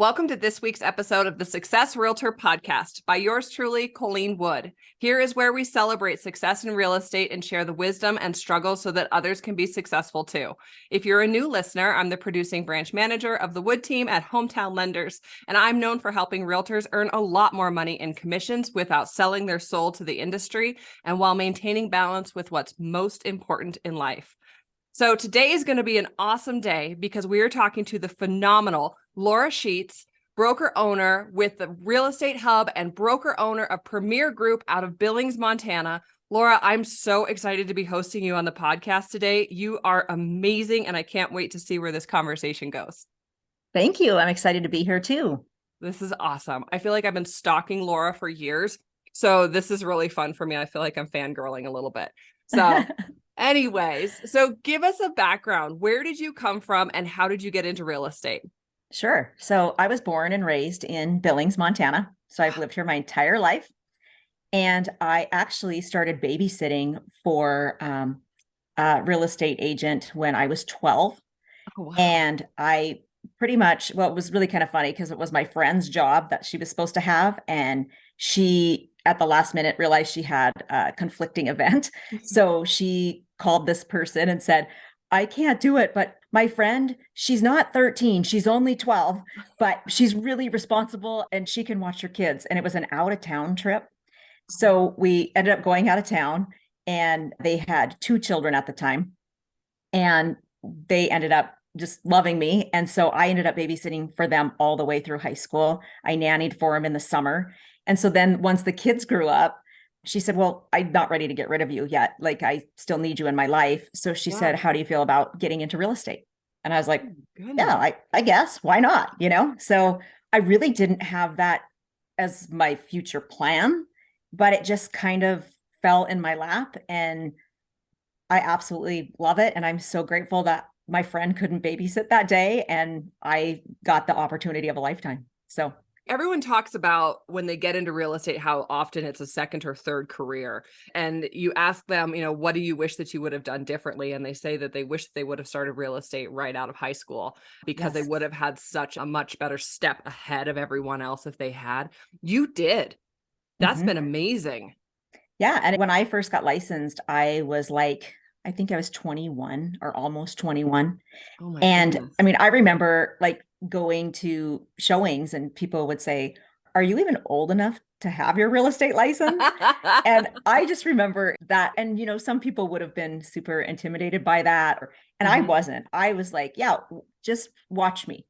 Welcome to this week's episode of the Success Realtor podcast by yours truly, Colleen Wood. Here is where we celebrate success in real estate and share the wisdom and struggles so that others can be successful too. If you're a new listener, I'm the producing branch manager of the Wood team at Hometown Lenders, and I'm known for helping realtors earn a lot more money in commissions without selling their soul to the industry and while maintaining balance with what's most important in life. So today is going to be an awesome day because we are talking to the phenomenal Laura Scheetz, broker owner with the Real Estate Hub and broker owner of Premier Group out of Billings, Montana. Laura, I'm so excited to be hosting you on the podcast today. You are amazing, and I can't wait to see where this conversation goes. Thank you. I'm excited to be here too. This is awesome. I feel like I've been stalking Laura for years, so this is really fun for me. I feel like I'm fangirling a little bit. So anyways, so give us a background. Where did you come from and how did you get into real estate? Sure. So I was born and raised in Billings, Montana. So I've lived here my entire life. And I actually started babysitting for a real estate agent when I was 12. Oh, wow. And I pretty much, well, it was really kind of funny because it was my friend's job that she was supposed to have. And she, at the last minute, realized she had a conflicting event. So she called this person and said, I can't do it, but my friend, she's not 13, she's only 12, but she's really responsible and she can watch her kids. And it was an out of town trip. So we ended up going out of town and they had 2 children at the time and they ended up just loving me. And so I ended up babysitting for them all the way through high school. I nannied for them in the summer. And so then once the kids grew up, she said, well, I'm not ready to get rid of you yet. Like, I still need you in my life. So she said, how do you feel about getting into real estate? And I was like, yeah, I guess, why not? So I really didn't have that as my future plan, but it just kind of fell in my lap and I absolutely love it. And I'm so grateful that my friend couldn't babysit that day and I got the opportunity of a lifetime. So everyone talks about when they get into real estate, how often it's a second or third career. And you ask them, what do you wish that you would have done differently? And they say that they wish they would have started real estate right out of high school because they would have had such a much better step ahead of everyone else if they had. You did. That's been amazing. Yeah. And when I first got licensed, I was like, I think I was 21 or almost 21. Oh my and goodness. I mean, I remember like going to showings and people would say, are you even old enough to have your real estate license? And I just remember that. And, some people would have been super intimidated by that. And I wasn't. I was like, yeah, just watch me,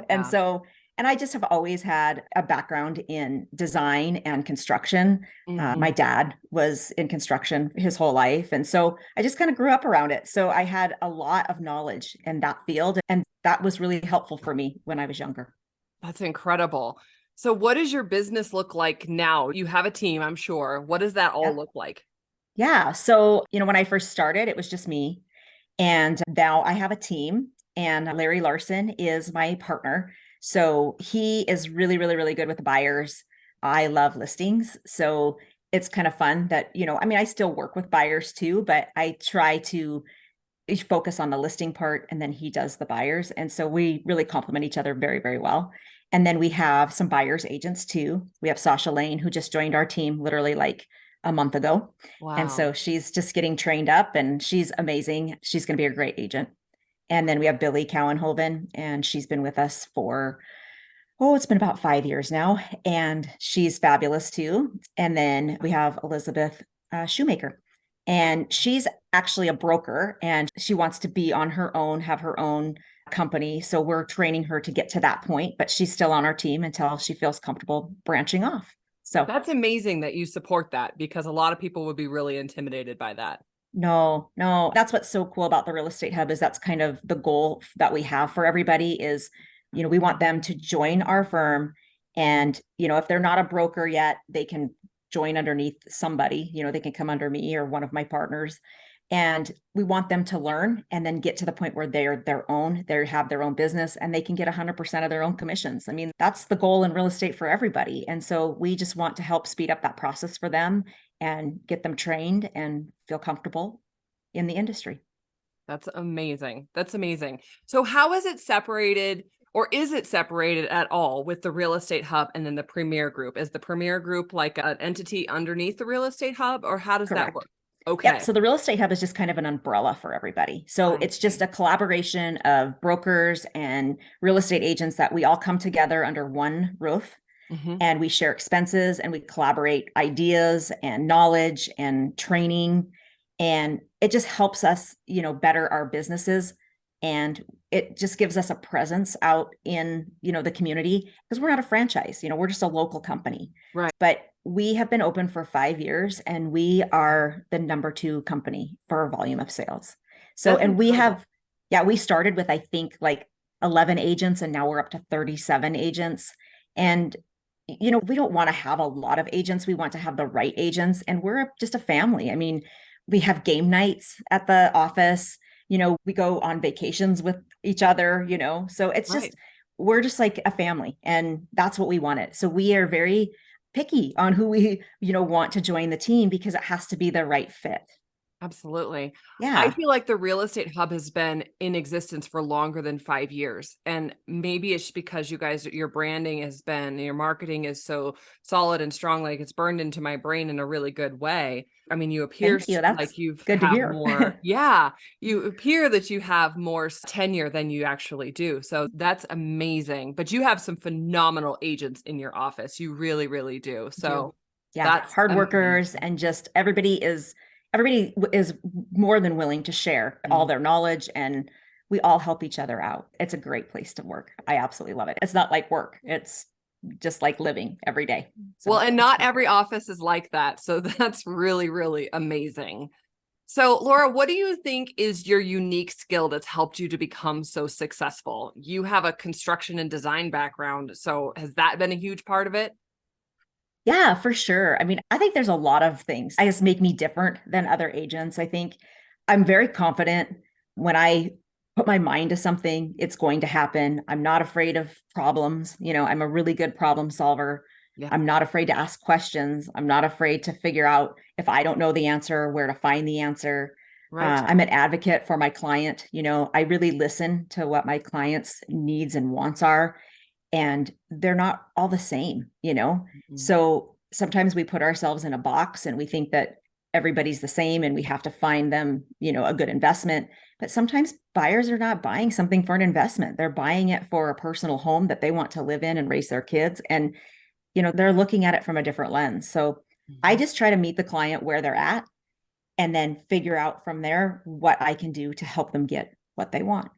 And so, and I just have always had a background in design and construction. My dad was in construction his whole life. And so I just kind of grew up around it. So I had a lot of knowledge in that field. And that was really helpful for me when I was younger. That's incredible. So what does your business look like now? You have a team, I'm sure. What does that all look like? Yeah. So, when I first started, it was just me. And now I have a team and Larry Larson is my partner. So he is really, really, really good with the buyers. I love listings. So it's kind of fun that, I still work with buyers too, but I try to focus on the listing part and then he does the buyers. And so we really complement each other very, very well. And then we have some buyers agents too. We have Sasha Lane, who just joined our team literally like a month ago. Wow. And so she's just getting trained up and she's amazing. She's going to be a great agent. And then we have Billy Cowenhoven, and she's been with us for, it's been about 5 years now. And she's fabulous too. And then we have Elizabeth Shoemaker, and she's actually a broker and she wants to be on her own, have her own company. So we're training her to get to that point, but she's still on our team until she feels comfortable branching off. So that's amazing that you support that because a lot of people would be really intimidated by that. No, that's what's so cool about the Real Estate Hub is that's kind of the goal that we have for everybody is, we want them to join our firm. And, if they're not a broker yet, they can join underneath somebody, they can come under me or one of my partners. And we want them to learn and then get to the point where they have their own business and they can get 100% of their own commissions. I mean, that's the goal in real estate for everybody. And so we just want to help speed up that process for them and get them trained and feel comfortable in the industry. That's amazing. That's amazing. So how is it separated Or is it separated at all with the real estate hub and then the premier group? Is the premier group like an entity underneath the real estate hub, or how does that Correct. work? Yep. Okay. So the real estate hub is just kind of an umbrella for everybody. So I it's just see. a collaboration of brokers and real estate agents that we all come together under one roof, Mhm. and we share expenses and we collaborate ideas and knowledge and training. And it just helps us, better our businesses. And it just gives us a presence out in, the community, because we're not a franchise, we're just a local company. Right. But we have been open for 5 years and we are the number 2 company for volume of sales. So, That's and we incredible. have, yeah, we started with, I think, like 11 agents, and now we're up to 37 agents. And we don't want to have a lot of agents. We want to have the right agents. And we're just a family. I mean, we have game nights at the office. We go on vacations with each other, so it's just, Right. we're just like a family, and that's what we wanted. So we are very picky on who we, want to join the team, because it has to be the right fit. Absolutely. I Yeah. feel like the real estate hub has been in existence for longer than 5 years. And maybe it's because you guys, your branding has been, your marketing is so solid and strong, like it's burned into my brain in a really good way. I mean, you appear Thank you. like That's you've good to have hear. more, yeah, you appear that you have more tenure than you actually do. So that's amazing. But you have some phenomenal agents in your office. You really, really do. Do. So Yeah, that's hard workers, amazing. and just everybody is more than willing to share all Mm. their knowledge, and we all help each other out. It's a great place to work. I absolutely love it. It's not like work. It's just like living every day. Well, So and it's not great. every office is like that. So that's really, really amazing. So, Laura, what do you think is your unique skill that's helped you to become so successful? You have a construction and design background. So, has that been a huge part of it? Yeah, for sure. I mean, I think there's a lot of things I just make me different than other agents. I think I'm very confident when I put my mind to something, it's going to happen. I'm not afraid of problems. I'm a really good problem solver. Yeah. I'm not afraid to ask questions. I'm not afraid to figure out, if I don't know the answer, where to find the answer. Right. I'm an advocate for my client. I really listen to what my client's needs and wants are, and they're not all the same. Mhm. So sometimes we put ourselves in a box and we think that everybody's the same and we have to find them, a good investment. But sometimes buyers are not buying something for an investment. They're buying it for a personal home that they want to live in and raise their kids. And, they're looking at it from a different lens. So I Mhm. just try to meet the client where they're at, and then figure out from there what I can do to help them get what they want.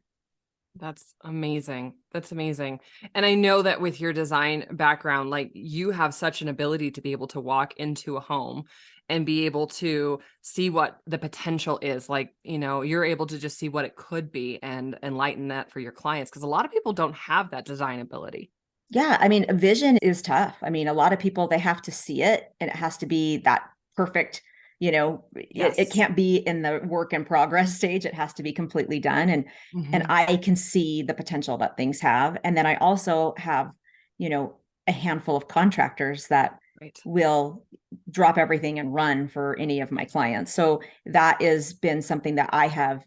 That's amazing. That's amazing. And I know that with your design background, like you have such an ability to be able to walk into a home and be able to see what the potential is. Like, you're able to just see what it could be and enlighten that for your clients. Because a lot of people don't have that design ability. Yeah, I mean, vision is tough. I mean, a lot of people, they have to see it, and it has to be that perfect, it Yes. can't be in the work in progress stage. It has to be completely done. And Mhm. I can see the potential that things have. And then I also have, a handful of contractors that Right. will drop everything and run for any of my clients. So that has been something that I have,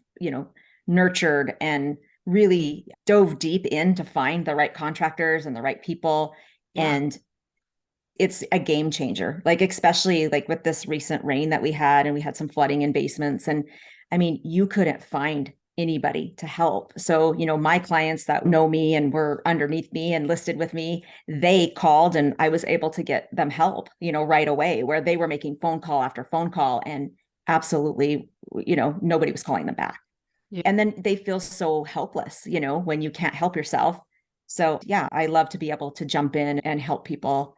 nurtured and really dove deep in to find the right contractors and the right people. Yeah. And it's a game changer, like, especially like with this recent rain that we had, and we had some flooding in basements. And I mean, you couldn't find anybody to help. So, my clients that know me and were underneath me and listed with me, they called and I was able to get them help, right away, where they were making phone call after phone call, and absolutely, nobody was calling them back. Yeah. And then they feel so helpless, when you can't help yourself. So yeah, I love to be able to jump in and help people,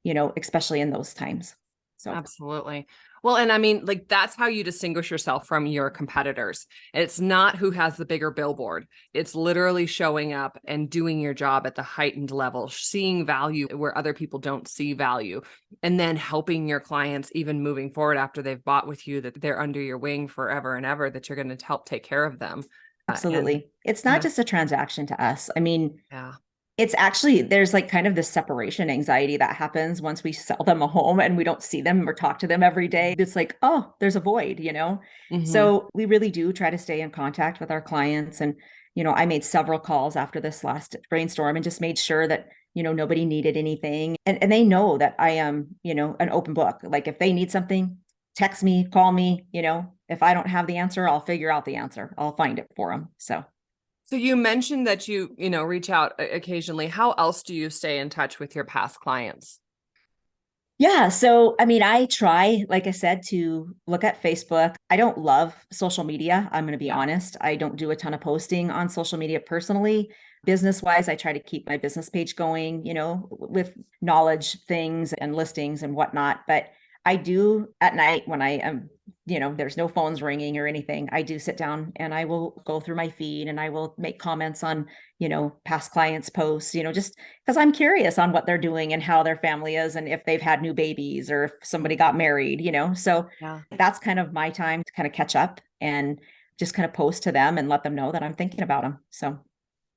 especially in those times. So Absolutely. Well, and I mean, like, that's how you distinguish yourself from your competitors. It's not who has the bigger billboard. It's literally showing up and doing your job at the heightened level, seeing value where other people don't see value, and then helping your clients even moving forward after they've bought with you, that they're under your wing forever and ever, that you're going to help take care of them. And absolutely. It's and not that's, just a transaction to us. I mean, yeah. it's actually, there's like kind of this separation anxiety that happens once we sell them a home and we don't see them or talk to them every day. It's like, oh, there's a void. Hmm. So we really do try to stay in contact with our clients. And, I made several calls after this last brainstorm and just made sure that, nobody needed anything. And they know that I am, an open book. Like if they need something, text me, call me, if I don't have the answer, I'll figure out the answer. I'll find it for them. So you mentioned that reach out occasionally. How else do you stay in touch with your past clients? Yeah. So, I mean, I try, like I said, to look at Facebook. I don't love social media. I'm going to be Yeah. honest. I don't do a ton of posting on social media personally. Business wise, I try to keep my business page going, with knowledge things and listings and whatnot. But I do at night when I am, there's no phones ringing or anything. I do sit down and I will go through my feed and I will make comments on, past clients' posts, just because I'm curious on what they're doing and how their family is and if they've had new babies or if somebody got married, So Yeah. that's kind of my time to kind of catch up and just kind of post to them and let them know that I'm thinking about them. So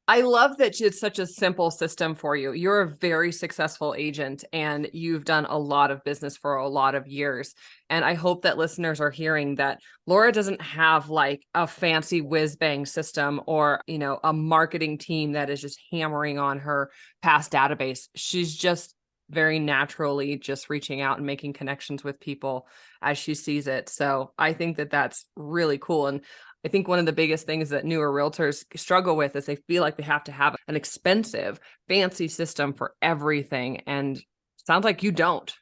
I love that it's such a simple system for you. You're a very successful agent and you've done a lot of business for a lot of years. And I hope that listeners are hearing that Laura doesn't have like a fancy whiz bang system or, a marketing team that is just hammering on her past database. She's just very naturally just reaching out and making connections with people as she sees it. So I think that that's really cool. And I think one of the biggest things that newer realtors struggle with is they feel like they have to have an expensive, fancy system for everything. And sounds like you don't.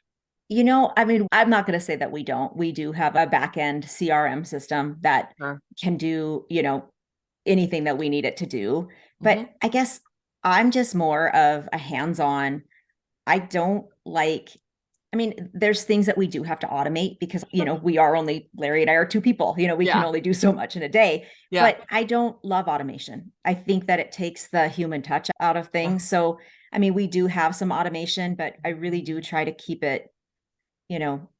I mean, I'm not going to say that we don't. We do have a back end CRM system that Sure. can do, anything that we need it to do. But Mhm. I guess I'm just more of a hands on. I don't like, I mean, there's things that we do have to automate because, we are only, Larry and I are two people, we can Yeah. only do so much in a day, Yeah. but I don't love automation. I think that it takes the human touch out of Yeah. things. So, I mean, we do have some automation, but I really do try to keep it,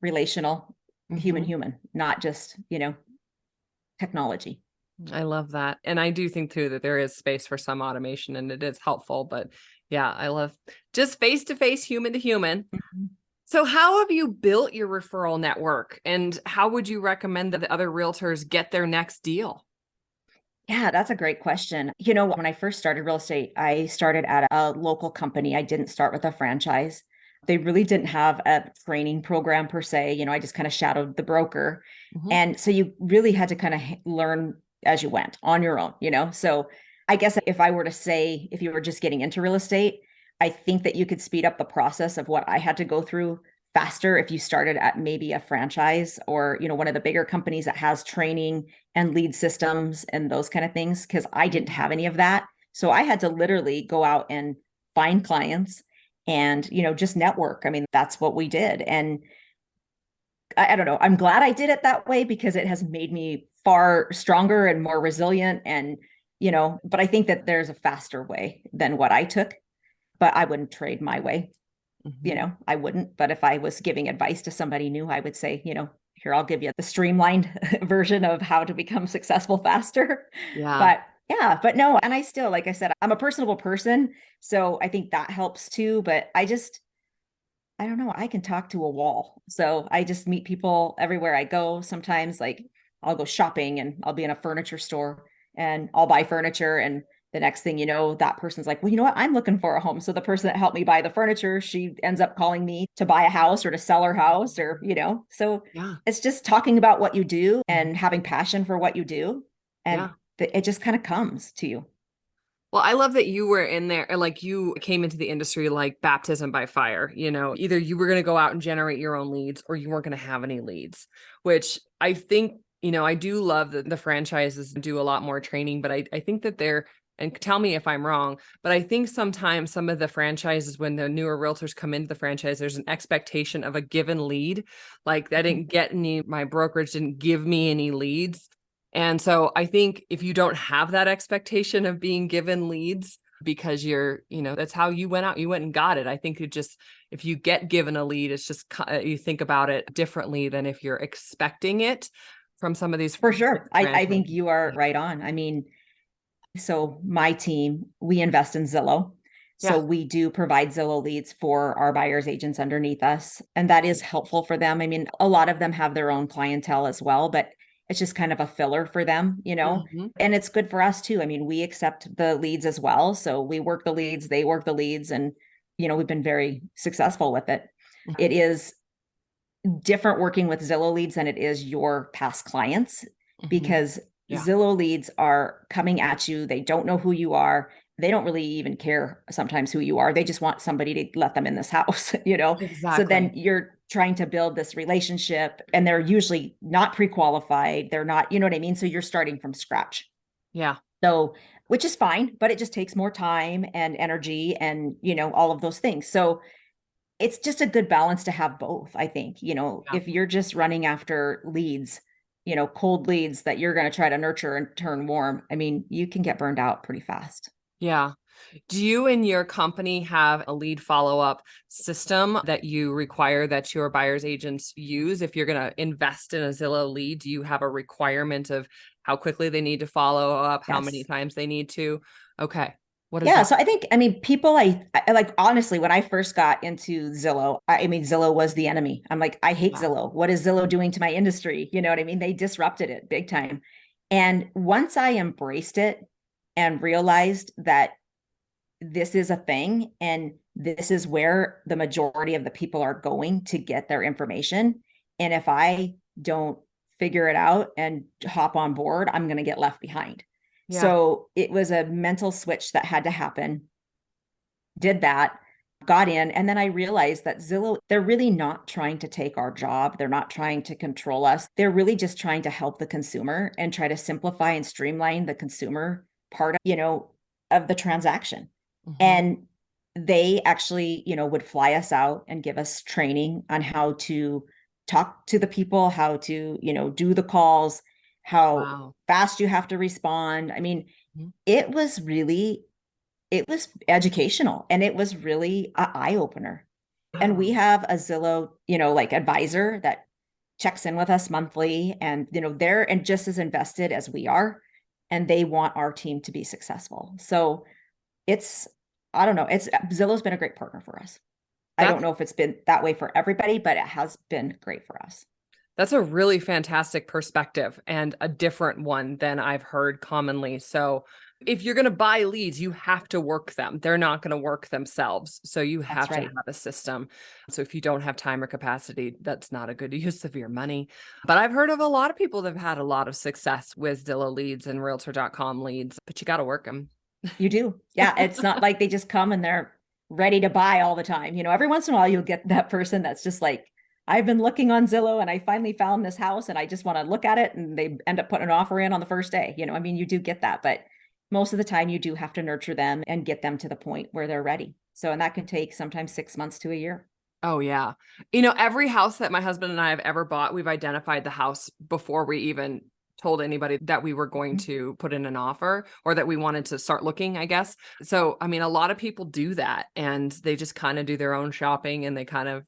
relational, Mhm. human, not just, technology. I love that. And I do think too that there is space for some automation and it is helpful. But yeah, I love just face to face, human to human. Mhm. So how have you built your referral network and how would you recommend that the other realtors get their next deal? Yeah, that's a great question. When I first started real estate, I started at a local company. I didn't start with a franchise. They really didn't have a training program per se. I just kind of shadowed the broker. Mhm. And so you really had to kind of learn as you went on your own, So I guess if I were to say, if you were just getting into real estate, I think that you could speed up the process of what I had to go through faster if you started at maybe a franchise or, one of the bigger companies that has training and lead systems and those kind of things, because I didn't have any of that. So I had to literally go out and find clients and, just network. I mean, that's what we did. And I don't know, I'm glad I did it that way because it has made me far stronger and more resilient. And, but I think that there's a faster way than what I took, but I wouldn't trade my way. Mhm. I wouldn't. But if I was giving advice to somebody new, I would say, here, I'll give you the streamlined version of how to become successful faster. Yeah. But yeah, but no. And I still, like I said, I'm a personable person. So I think that helps too. But I don't know, I can talk to a wall. So I just meet people everywhere I go. Sometimes, like, I'll go shopping and I'll be in a furniture store and I'll buy furniture. And the next thing you know, that person's like, well, you know what? I'm looking for a home. So the person that helped me buy the furniture, she ends up calling me to buy a house or to sell her house or, so Yeah. it's just talking about what you do Mhm. and having passion for what you do. And Yeah. it just kind of comes to you. Well, I love that you were in there, like you came into the industry like baptism by fire. Either you were going to go out and generate your own leads or you weren't going to have any leads, which I think, I do love that the franchises do a lot more training, but I think that and tell me if I'm wrong, but I think sometimes some of the franchises, when the newer realtors come into the franchise, there's an expectation of a given lead. Like I didn't get my brokerage didn't give me any leads. And so I think if you don't have that expectation of being given leads because that's how you went out, you went and got it. I think if you get given a lead, it's just, you think about it differently than if you're expecting it from some of these For sure. I franchises. think you are right on. I mean, so my team, we invest in Zillow. So Yeah. we do provide Zillow leads for our buyers agents underneath us. And that is helpful for them. I mean, a lot of them have their own clientele as well, but It's just kind of a filler for them, Mhm. and it's good for us too. I mean, we accept the leads as well. So we work the leads, they work the leads, and, we've been very successful with it. Mhm. It is different working with Zillow leads than it is your past clients, Mhm. because Yeah. Zillow leads are coming at you. They don't know who you are. They don't really even care sometimes who you are. They just want somebody to let them in this house, So then Exactly. you're trying to build this relationship, and they're usually not pre-qualified. They're not, you know what I mean? So you're starting from scratch. Yeah. So, which is fine, but it just takes more time and energy and, all of those things. So it's just a good balance to have both, I think. Yeah. If you're just running after leads, cold leads that you're going to try to nurture and turn warm, I mean, you can get burned out pretty fast. Yeah. Do you and your company have a lead follow-up system that you require that your buyer's agents use? If you're going to invest in a Zillow lead, do you have a requirement of how quickly they need to follow up, how many Yes. times they need to? Okay. What is Yeah, that? so I mean, people, I like, honestly, when I first got into Zillow, I mean, Zillow was the enemy. I'm like, I hate Yeah. Zillow. What is Zillow doing to my industry? You know what I mean? They disrupted it big time. And once I embraced it and realized that this is a thing and this is where the majority of the people are going to get their information. And if I don't figure it out and hop on board, I'm going to get left behind. Yeah. So it was a mental switch that had to happen. Did that, got in, and then I realized that Zillow, they're really not trying to take our job. They're not trying to control us. They're really just trying to help the consumer and try to simplify and streamline the consumer part, of the transaction. Mhm. And they actually, would fly us out and give us training on how to talk to the people, how to, do the calls, how Wow. fast you have to respond. I mean, Mhm. it was really it was educational, and it was really an eye opener. And we Wow. have a Zillow, like advisor that checks in with us monthly, and, they're and just as invested as we are, and they want our team to be successful. So it's, I don't know, it's Zillow's been a great partner for us. I don't That's know if it's been that way for everybody, but it has been great for us. That's a really fantastic perspective and a different one than I've heard commonly. So, if you're going to buy leads, you have to work them. They're not going to work themselves. So, you That's have to right. have a system. So, if you don't have time or capacity, that's not a good use of your money. But I've heard of a lot of people that have had a lot of success with Zillow leads and realtor.com leads, but you got to work them. You do. Yeah. It's not like they just come and they're ready to buy all the time. Every once in a while you'll get that person that's just like, I've been looking on Zillow and I finally found this house and I just want to look at it, and they end up putting an offer in on the first day. I mean, you do get that, but most of the time you do have to nurture them and get them to the point where they're ready. So, and that can take sometimes 6 months to a year. Oh, yeah. Every house that my husband and I have ever bought, we've identified the house before we even told anybody that we were going Mhm. to put in an offer or that we wanted to start looking, I guess. So, a lot of people do that and they just kind of do their own shopping and they kind of,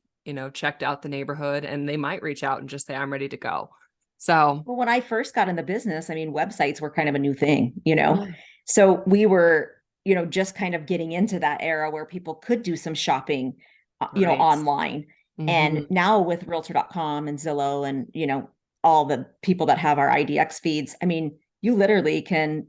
checked out the neighborhood and they might reach out and just say, I'm ready to go. So, Well, when I first got in the business, I mean, websites were kind of a new thing. yeah, So we were, just kind of getting into that era where people could do some shopping, right. online. And Hmm. now with realtor.com and Zillow and, all the people that have our IDX feeds, I mean, you literally can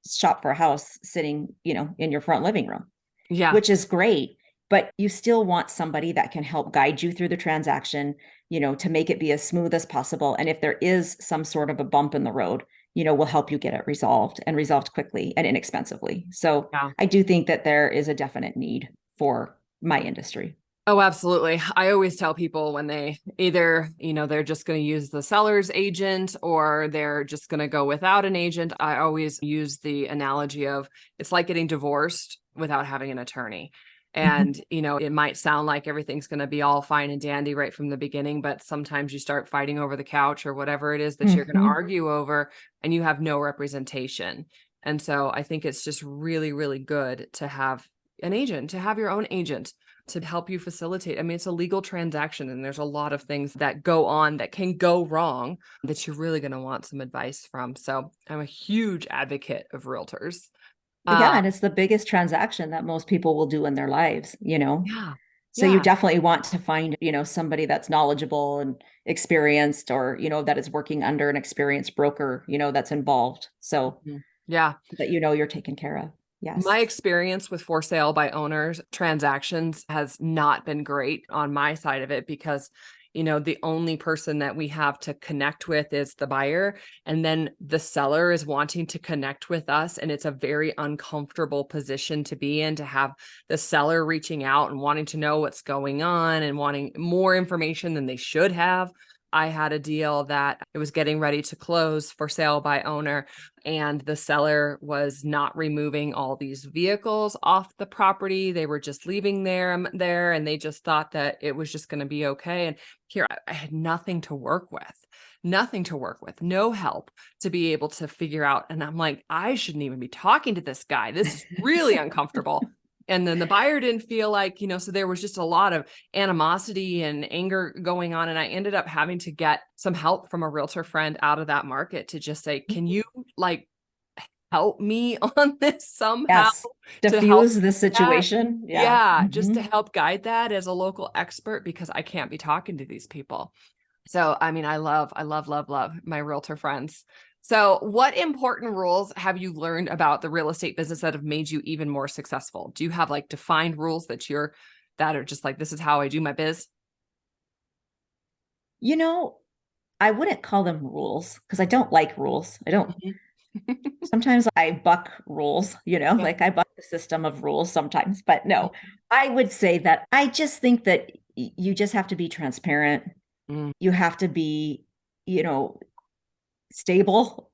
shop for a house sitting, in your front living room, Yeah. which is great. But you still want somebody that can help guide you through the transaction, to make it be as smooth as possible. And if there is some sort of a bump in the road, we'll help you get it resolved, and resolved quickly and inexpensively. So Yeah. I do think that there is a definite need for my industry. Oh, absolutely. I always tell people when they either, they're just going to use the seller's agent or they're just going to go without an agent. I always use the analogy of it's like getting divorced without having an attorney. Mhm. And, it might sound like everything's going to be all fine and dandy right from the beginning, but sometimes you start fighting over the couch or whatever it is that you're going to Mhm. argue over and you have no representation. And so I think it's just really, really good to have an agent, to have your own agent to help you facilitate. It's a legal transaction and there's a lot of things that go on that can go wrong that you're really going to want some advice from. So I'm a huge advocate of realtors. Yeah, Uh, and it's the biggest transaction that most people will do in their lives. yeah. So you Yeah. definitely want to find, somebody that's knowledgeable and experienced, or, that is working under an experienced broker, that's involved. So Mhm. Yeah. that, you're taken care of. Yes. My experience with for sale by owners transactions has not been great on my side of it because, the only person that we have to connect with is the buyer. And then the seller is wanting to connect with us. And it's a very uncomfortable position to be in, to have the seller reaching out and wanting to know what's going on and wanting more information than they should have. I had a deal that it was getting ready to close for sale by owner, and the seller was not removing all these vehicles off the property. They were just leaving them there, and they just thought that it was just going to be okay. And here I had nothing to work with, no help to be able to figure out. And I'm like, I shouldn't even be talking to this guy. This is really uncomfortable. And then the buyer didn't feel like, so there was just a lot of animosity and anger going on. And I ended up having to get some help from a realtor friend out of that market to just say, can you like help me on this somehow Yes. to help Diffuse the that? situation. Yeah. Yeah, just to Mhm. help guide that as a local expert, because I can't be talking to these people. So, I mean, I love, love my realtor friends. So, what important rules have you learned about the real estate business that have made you even more successful? Do you have like defined rules that are just like, this is how I do my biz? You know, I wouldn't call them rules because I don't like rules. I don't, Mhm. sometimes I buck rules, Yeah. like I buck the system of rules sometimes, but no, Mhm. I would say that I just think that you just have to be transparent. Mm, You have to be, you know, stable,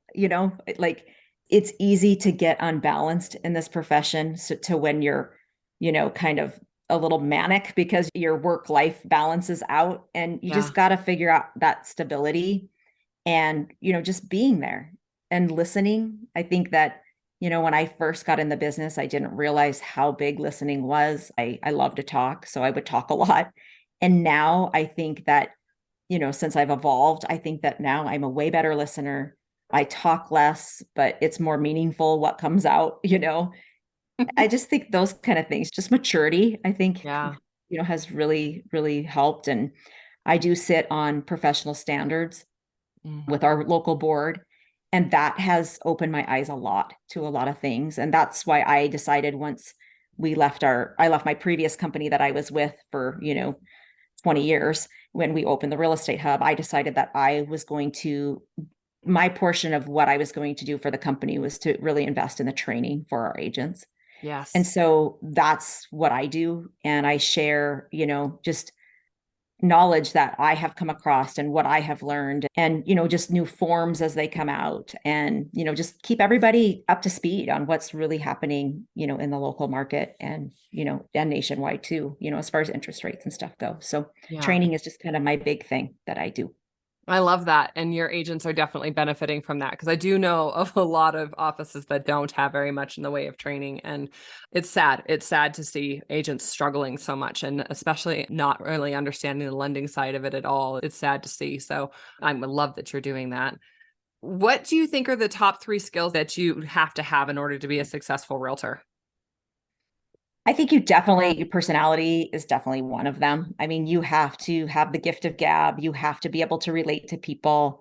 like it's easy to get unbalanced in this profession. So to when you're, kind of a little manic because your work life balance is out, and you yeah. just got to figure out that stability and, just being there and listening. I think that, when I first got in the business, I didn't realize how big listening was. I love to talk, so I would talk a lot. And now I think that, since I've evolved, I think that now I'm a way better listener. I talk less, but it's more meaningful what comes out, I just think those kind of things, just maturity, I think, Yeah. has really, really helped. And I do sit on professional standards Mm, with our local board. And that has opened my eyes a lot to a lot of things. And that's why I decided once I left my previous company that I was with for, 20 years, when we opened the real estate hub, I decided that my portion of what I was going to do for the company was to really invest in the training for our agents. And yes. so that's what I do. And I share, just knowledge that I have come across and what I have learned, and, just new forms as they come out, and, just keep everybody up to speed on what's really happening, in the local market, and, and nationwide too, as far as interest rates and stuff go. So Yeah. training is just kind of my big thing that I do. I love that. And your agents are definitely benefiting from that, because I do know of a lot of offices that don't have very much in the way of training. And it's sad. It's sad to see agents struggling so much, and especially not really understanding the lending side of it at all. It's sad to see. So I would love that you're doing that. What do you think are the top 3 skills that you have to have in order to be a successful realtor? I think your personality is definitely one of them. I mean, you have to have the gift of gab. You have to be able to relate to people.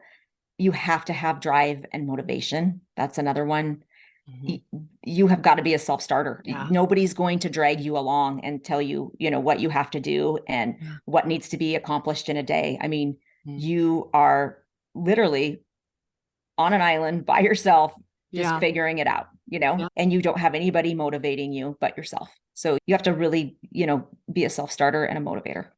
You have to have drive and motivation. That's another one. Mhm. y- you have got to be a self-starter. Yeah. Nobody's going to drag you along and tell you, what you have to do and Yeah. what needs to be accomplished in a day. I mean, Mm. you are literally on an island by yourself, just Yeah. figuring it out, Yeah. and you don't have anybody motivating you but yourself. So you have to really, be a self-starter and a motivator,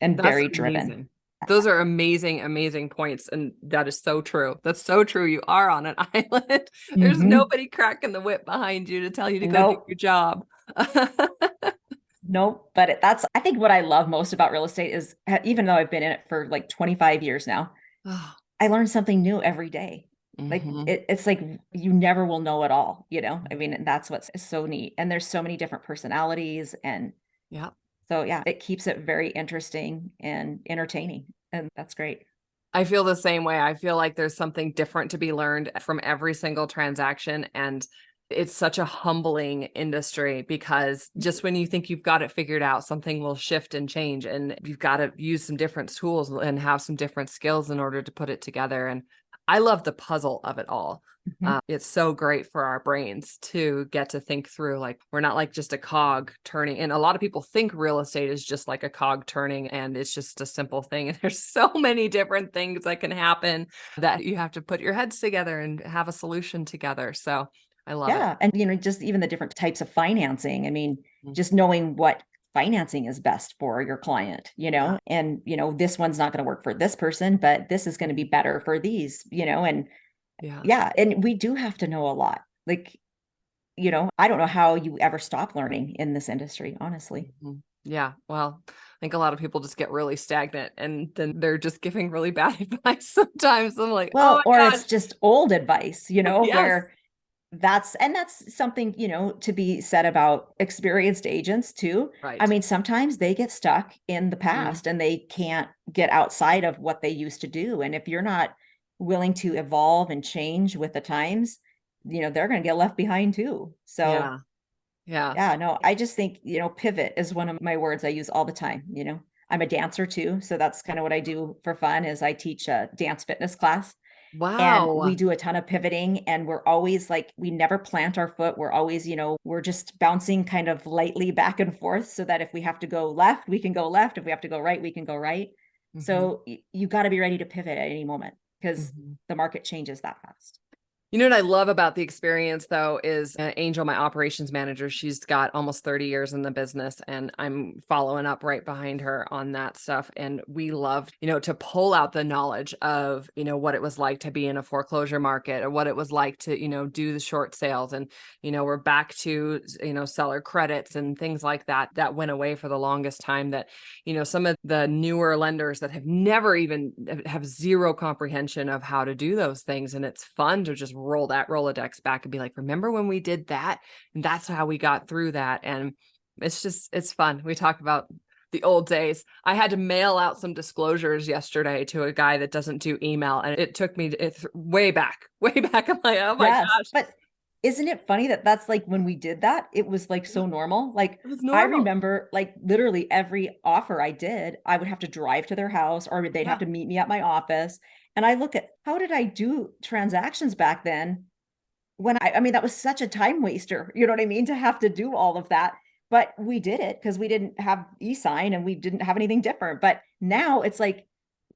and That's very driven. amazing. Those are amazing, amazing points. And that is so true. That's so true. You are on an island. There's Hmm. nobody cracking the whip behind you to tell you to go do Nope. your job. Nope. But I think what I love most about real estate is, even though I've been in it for like 25 years now, Oh, I learn something new every day. Like mhm. it's like you never will know it all, I mean, and that's what's so neat. And there's so many different personalities. And Yeah. so, yeah, it keeps it very interesting and entertaining. And that's great. I feel the same way. I feel like there's something different to be learned from every single transaction. And It's such a humbling industry because just when you think you've got it figured out, something will shift and change, and you've got to use some different tools and have some different skills in order to put it together. And I love the puzzle of it all. Mhm. It's so great for our brains to get to think through, like, we're not like just a cog turning. And a lot of people think real estate is just like a cog turning and it's just a simple thing. And there's so many different things that can happen that you have to put your heads together and have a solution together. So I love it. Yeah. And, just even the different types of financing. I mean, Mm. just knowing what financing is best for your client, Yeah. and, this one's not going to work for this person, but this is going to be better for these, and Yeah. yeah. And we do have to know a lot. Like, I don't know how you ever stop learning in this industry, honestly. Mhm. Yeah. Well, I think a lot of people just get really stagnant and then they're just giving really bad advice sometimes. I'm like, oh Well, my or gosh. it's just old advice, Yes. where that's something, to be said about experienced agents too. I Right. mean, sometimes they get stuck in the Mm. past and they can't get outside of what they used to do. And if you're not willing to evolve and change with the times, they're going to get left behind too. So, Yeah. Yeah. yeah, no, I just think, pivot is one of my words I use all the time. I'm a dancer too. So that's kind of what I do for fun is I teach a dance fitness class. And we Wow. do a ton of pivoting and we're always like, we never plant our foot. We're always, we're just bouncing kind of lightly back and forth so that if we have to go left, we can go left. If we have to go right, we can go right. Hmm. So you got to be ready to pivot at any moment because Hmm. the market changes that fast. You know what I love about the experience though is Angel, my operations manager, she's got almost 30 years in the business and I'm following up right behind her on that stuff. And we love, to pull out the knowledge of, what it was like to be in a foreclosure market or what it was like to, do the short sales. And, we're back to, seller credits and things like that, that went away for the longest time that, some of the newer lenders that have never even have zero comprehension of how to do those things. And it's fun to just roll that Rolodex back and be like, remember when we did that? And that's how we got through that. And it's fun. We talk about the old days. I had to mail out some disclosures yesterday to a guy that doesn't do email. And it took me way back, way back. I'm like, oh my Yes. gosh, But isn't it funny that that's like when we did that, it was like so normal. Like it was I normal. remember like literally every offer I did, I would have to drive to their house or they'd have Yeah. to meet me at my office. And I look at how did I do transactions back then when I mean, that was such a time waster, you know what I mean? To have to do all of that. But we did it because we didn't have e-sign and we didn't have anything different. But now it's like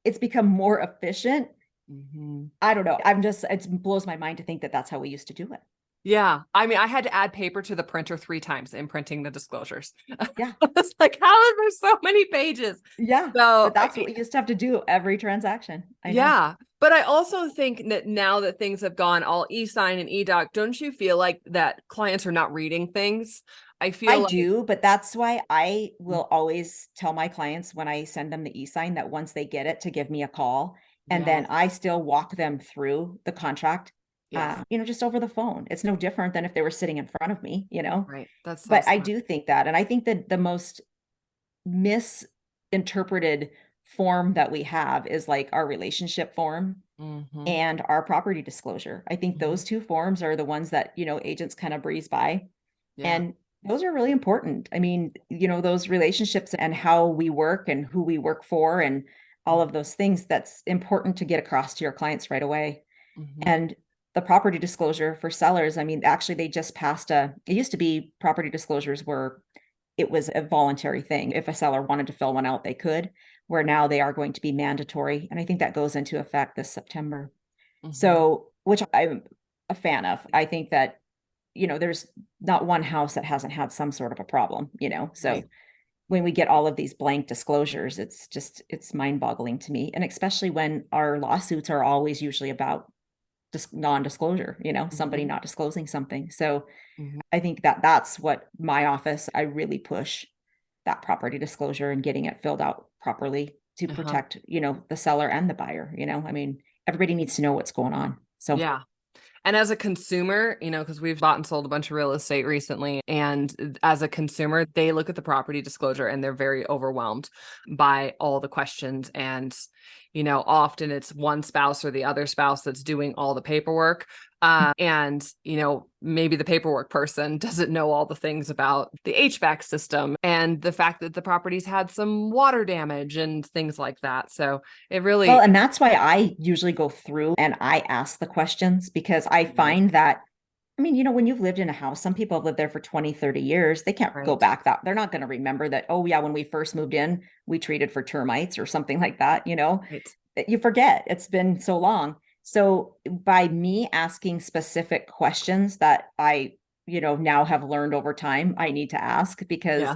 it's become more efficient. Hmm. I don't know. It blows my mind to think that that's how we used to do it. Yeah. I mean, I had to add paper to the printer 3 times in printing the disclosures. Yeah. I was like, how is there so many pages? Yeah, So but that's what we used to have to do every transaction. I know. yeah. But I also think that now that things have gone all e-sign and e-doc, don't you feel like that clients are not reading things? I I feel like, do, but that's why I will always tell my clients when I send them the e-sign that once they get it to give me a call, and then yes, I still walk them through the contract, yes, just over the phone. It's no different than if they were sitting in front of me, right. That's so But I smart. do think that, and I think that the most misinterpreted form that we have is like our relationship form Hmm. and our property disclosure. I think Hmm. those two forms are the ones that, agents kind of breeze by. Yeah. And those are really important. I mean, those relationships and how we work and who we work for and all of those things that's important to get across to your clients right away. Hmm. And the property disclosure for sellers, I mean, actually they just passed it used to be property disclosures were it was a voluntary thing. If a seller wanted to fill one out, they could, where now they are going to be mandatory. And I think that goes into effect this September. Hmm. So, which I'm a fan of. I think that, there's not one house that hasn't had some sort of a problem. So Right. when we get all of these blank disclosures, it's mind-boggling to me. And especially when our lawsuits are always usually about non-disclosure, somebody Hmm. not disclosing something. So Hmm. I think that that's what my office, I really push that property disclosure and getting it filled out properly to Uh-huh. protect, the seller and the buyer. I mean, everybody needs to know what's going on. So Yeah. And as a consumer, because we've bought and sold a bunch of real estate recently, and as a consumer, they look at the property disclosure and they're very overwhelmed by all the questions. And, often it's one spouse or the other spouse that's doing all the paperwork. And, maybe the paperwork person doesn't know all the things about the HVAC system and the fact that the property's had some water damage and things like that. So it really, Well, and that's why I usually go through and I ask the questions, because I find that, when you've lived in a house, some people have lived there for 20, 30 years. They can't go right, back that. They're not going to remember that, oh yeah, when we first moved in, we treated for termites or something like that, right. You forget, it's been so long. So by me asking specific questions that I, now have learned over time, I need to ask, because Yeah.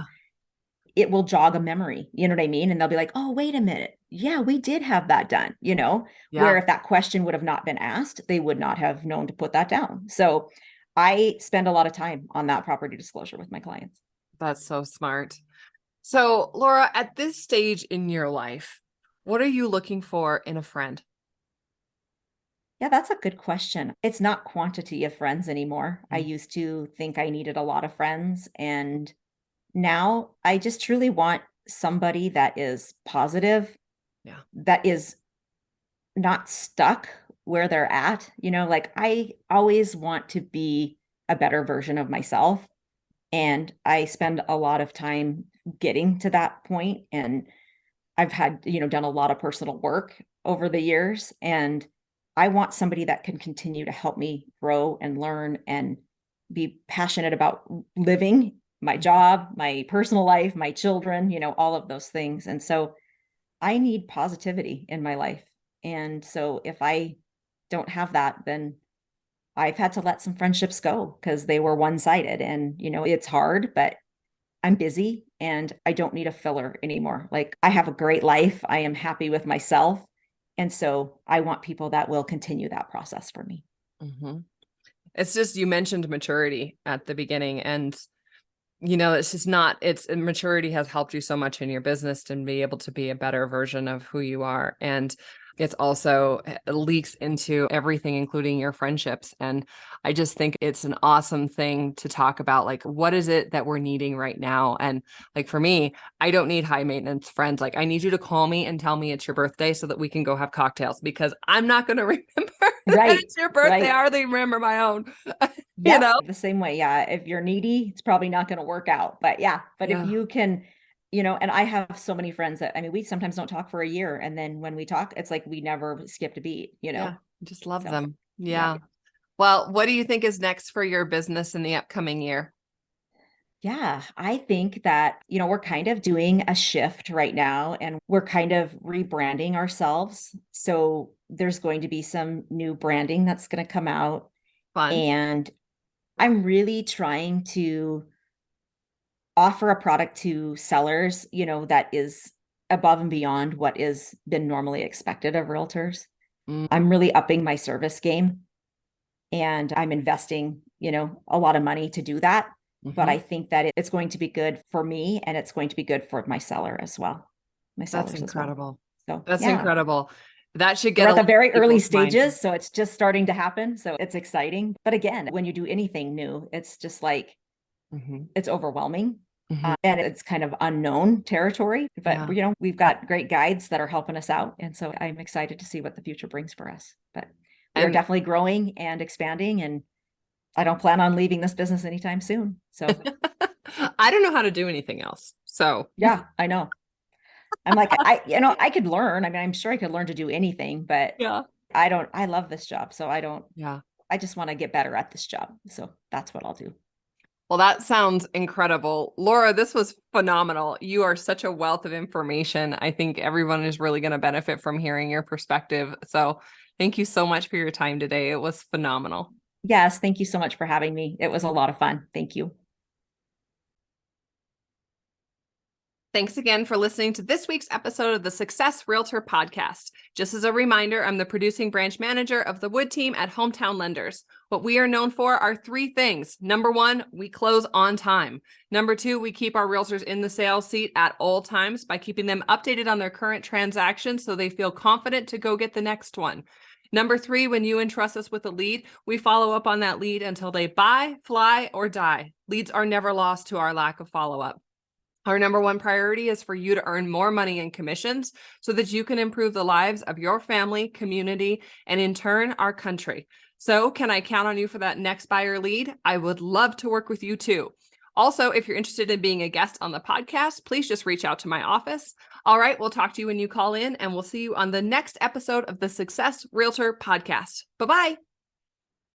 it will jog a memory. You know what I mean? And they'll be like, oh, wait a minute. Yeah, we did have that done, where Yeah. if that question would have not been asked, they would not have known to put that down. So I spend a lot of time on that property disclosure with my clients. That's so smart. So Laura, at this stage in your life, what are you looking for in a friend? Yeah, that's a good question. It's not quantity of friends anymore. I Mm. used to think I needed a lot of friends, and now I just truly want somebody that is positive, Yeah. that is not stuck where they're at. Like, I always want to be a better version of myself. And I spend a lot of time getting to that point. And I've had, done a lot of personal work over the years. And I want somebody that can continue to help me grow and learn and be passionate about living my job, my personal life, my children, all of those things. And so I need positivity in my life. And so if I don't have that, then I've had to let some friendships go because they were one-sided. And, it's hard, but I'm busy and I don't need a filler anymore. Like, I have a great life. I am happy with myself. And so I want people that will continue that process for me. Mm-hmm. It's just, you mentioned maturity at the beginning, and it's just not, maturity has helped you so much in your business to be able to be a better version of who you are. And it's also, it leaks into everything, including your friendships. And I just think it's an awesome thing to talk about. Like, what is it that we're needing right now? And like, for me, I don't need high maintenance friends. Like, I need you to call me and tell me it's your birthday so that we can go have cocktails, because I'm not going to remember that Right. it's your birthday. I Right. hardly remember my own, you Yep. know? The same way. Yeah. If you're needy, it's probably not going to work out. But yeah, but if Yeah. you can, and I have so many friends that, we sometimes don't talk for a year. And then when we talk, it's like we never skipped a beat. Yeah. Just love So them. yeah. Yeah. Well, what do you think is next for your business in the upcoming year? Yeah, I think that, we're kind of doing a shift right now and we're kind of rebranding ourselves. So there's going to be some new branding that's going to come out. Fun. And I'm really trying to offer a product to sellers, that is above and beyond what is been normally expected of realtors. Mm, I'm really upping my service game and I'm investing, a lot of money to do that. But mhm. I think that it's going to be good for me and it's going to be good for my seller as well, my That's sellers as well. incredible. So That's yeah, incredible. That should we're get a at the lot very of early people's minds. stages. So it's just starting to happen. So it's exciting. But again, when you do anything new, it's just like, Mhm, it's overwhelming. mhm. And it's kind of unknown territory, but Yeah. we've got great guides that are helping us out. And so I'm excited to see what the future brings for us. But we are And definitely growing and expanding, and I don't plan on leaving this business anytime soon. So I don't know how to do anything else. So, yeah, I know. I'm like, I could learn. I'm sure I could learn to do anything, but yeah. I love this job. So Yeah. I just want to get better at this job. So that's what I'll do. Well, that sounds incredible. Laura, this was phenomenal. You are such a wealth of information. I think everyone is really going to benefit from hearing your perspective. So, thank you so much for your time today. It was phenomenal. Yes. Thank you so much for having me. It was a lot of fun. Thank you. Thanks again for listening to this week's episode of the Success Realtor podcast. Just as a reminder, I'm the producing branch manager of the Wood team at Hometown Lenders. What we are known for are three things. Number one, we close on time. Number two, we keep our realtors in the sales seat at all times by keeping them updated on their current transactions so they feel confident to go get the next one. Number three, when you entrust us with a lead, we follow up on that lead until they buy, fly, or die. Leads are never lost to our lack of follow-up. Our number one priority is for you to earn more money in commissions so that you can improve the lives of your family, community, and in turn, our country. So can I count on you for that next buyer lead? I would love to work with you too. Also, if you're interested in being a guest on the podcast, please just reach out to my office. All right, we'll talk to you when you call in, and we'll see you on the next episode of the Success Realtor podcast. Bye-bye.